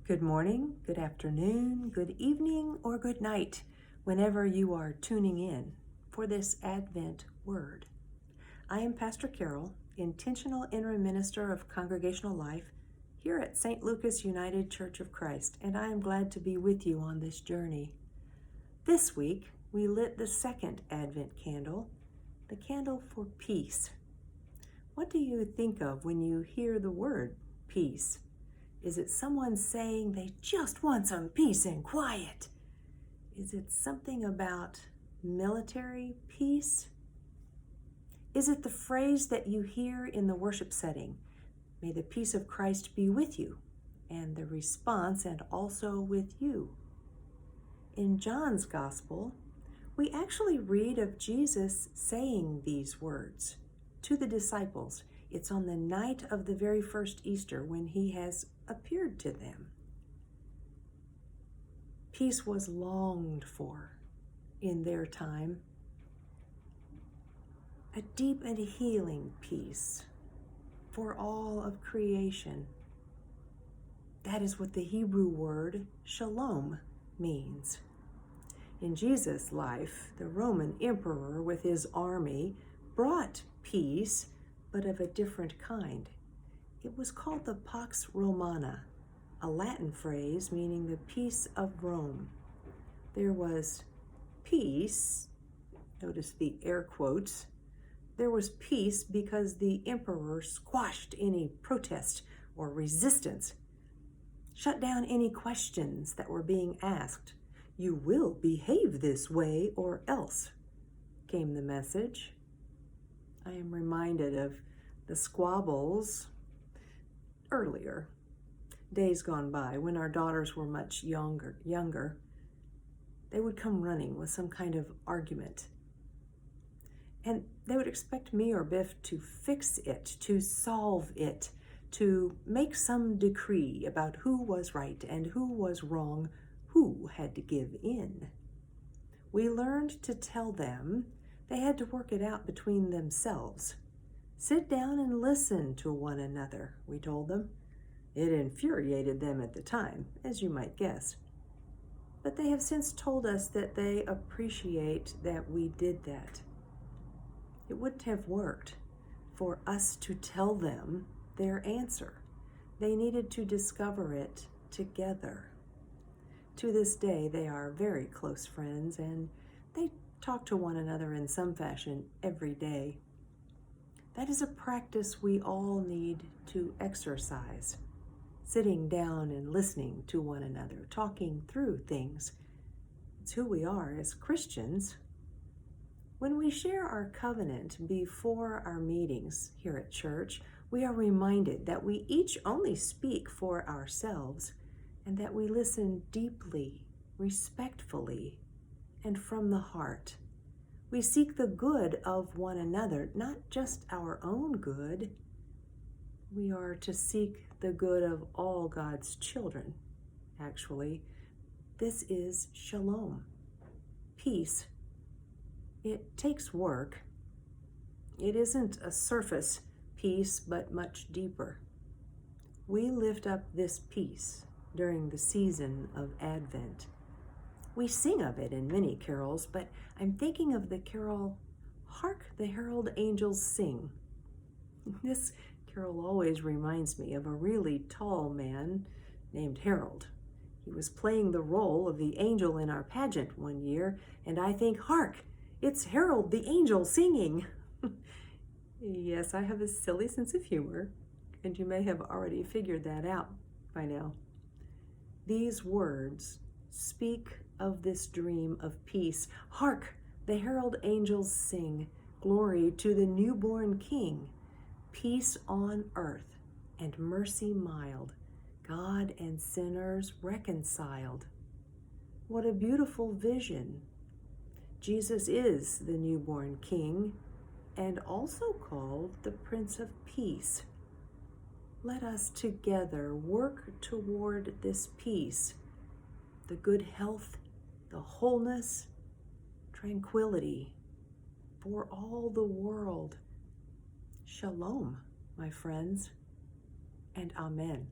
Good morning, good afternoon, good evening, or good night, whenever you are tuning in for this Advent word. I am Pastor Carol, intentional interim minister of congregational life here at St. Lucas United Church of Christ, and I am glad to be with you on this journey. This week, we lit the second Advent candle, the candle for peace. What do you think of when you hear the word peace? Is it someone saying they just want some peace and quiet? Is it something about military peace? Is it the phrase that you hear in the worship setting, "May the peace of Christ be with you," and the response, "and also with you"? In John's Gospel, we actually read of Jesus saying these words to the disciples. It's on the night of the very first Easter when he has appeared to them. Peace was longed for in their time, a deep and healing peace for all of creation. That is what the Hebrew word shalom means. In Jesus' life, the Roman emperor with his army brought peace, but of a different kind. It was called the Pax Romana, a Latin phrase meaning the peace of Rome. There was peace, notice the air quotes, there was peace because the emperor squashed any protest or resistance, shut down any questions that were being asked. "You will behave this way or else," came the message. I am reminded of the squabbles earlier, days gone by, when our daughters were much younger. They would come running with some kind of argument. And they would expect me or Biff to fix it, to solve it, to make some decree about who was right and who was wrong, who had to give in. We learned to tell them they had to work it out between themselves. Sit down and listen to one another, we told them. It infuriated them at the time, as you might guess. But they have since told us that they appreciate that we did that. It wouldn't have worked for us to tell them their answer. They needed to discover it together. To this day, they are very close friends, and they talk to one another in some fashion every day. That is a practice we all need to exercise. Sitting down and listening to one another, talking through things. It's who we are as Christians. When we share our covenant before our meetings here at church, we are reminded that we each only speak for ourselves and that we listen deeply, respectfully, and from the heart. We seek the good of one another, not just our own good. We are to seek the good of all God's children, actually. This is shalom, peace. It takes work. It isn't a surface peace, but much deeper. We lift up this peace during the season of Advent. We sing of it in many carols, but I'm thinking of the carol, "Hark the Herald Angels Sing." This carol always reminds me of a really tall man named Harold. He was playing the role of the angel in our pageant one year, and I think, "Hark, it's Harold the angel singing." Yes, I have a silly sense of humor, and you may have already figured that out by now. These words speak of this dream of peace. Hark, the herald angels sing, glory to the newborn King, peace on earth and mercy mild, God and sinners reconciled. What a beautiful vision. Jesus is the newborn King and also called the Prince of Peace. Let us together work toward this peace, the good health, the wholeness, tranquility for all the world. Shalom, my friends, and Amen.